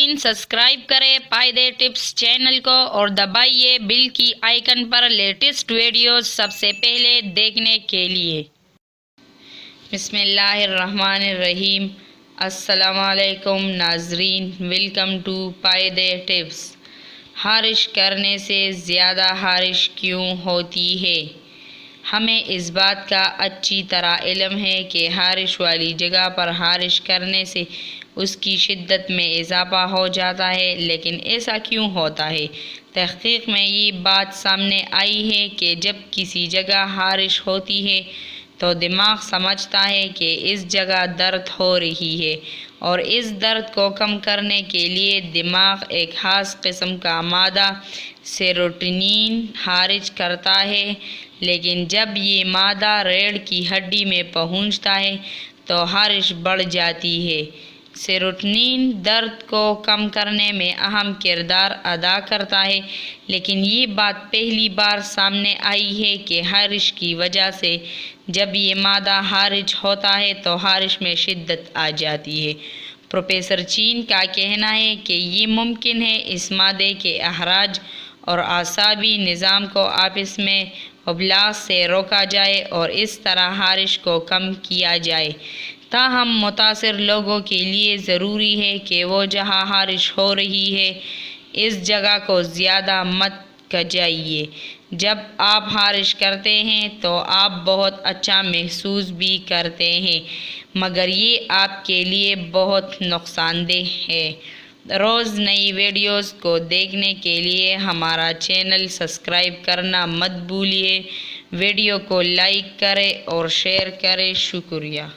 ناظرین سبسکرائب کریں فائدے ٹپس چینل کو اور دبائیے بیل کی آئیکن پر لیٹسٹ ویڈیوز سب سے پہلے دیکھنے کے لیے۔ بسم اللہ الرحمن الرحیم۔ السلام علیکم ناظرین، ویلکم ٹو فائدے ٹپس۔ خارش کرنے سے زیادہ خارش کیوں ہوتی ہے؟ ہمیں اس بات کا اچھی طرح علم ہے کہ خارش والی جگہ پر خارش کرنے سے اس کی شدت میں اضافہ ہو جاتا ہے، لیکن ایسا کیوں ہوتا ہے؟ تحقیق میں یہ بات سامنے آئی ہے کہ جب کسی جگہ خارش ہوتی ہے تو دماغ سمجھتا ہے کہ اس جگہ درد ہو رہی ہے، اور اس درد کو کم کرنے کے لیے دماغ ایک خاص قسم کا مادہ سیروٹونین خارج کرتا ہے، لیکن جب یہ مادہ ریڑھ کی ہڈی میں پہنچتا ہے تو خارش بڑھ جاتی ہے۔ سیروٹونین درد کو کم کرنے میں اہم کردار ادا کرتا ہے، لیکن یہ بات پہلی بار سامنے آئی ہے کہ خارش کی وجہ سے جب یہ مادہ خارج ہوتا ہے تو خارش میں شدت آ جاتی ہے۔ پروفیسر چین کا کہنا ہے کہ یہ ممکن ہے اس مادے کے اخراج اور اعصابی نظام کو آپس میں ابلاغ سے روکا جائے اور اس طرح خارش کو کم کیا جائے۔ تاہم متاثر لوگوں کے لیے ضروری ہے کہ وہ جہاں خارش ہو رہی ہے اس جگہ کو زیادہ مت کھجائیے۔ جب آپ خارش کرتے ہیں تو آپ بہت اچھا محسوس بھی کرتے ہیں، مگر یہ آپ کے لیے بہت نقصان دہ ہے۔ روز نئی ویڈیوز کو دیکھنے کے لیے ہمارا چینل سبسکرائب کرنا مت بھولیے۔ ویڈیو کو لائک کریں اور شیئر کریں۔ شکریہ۔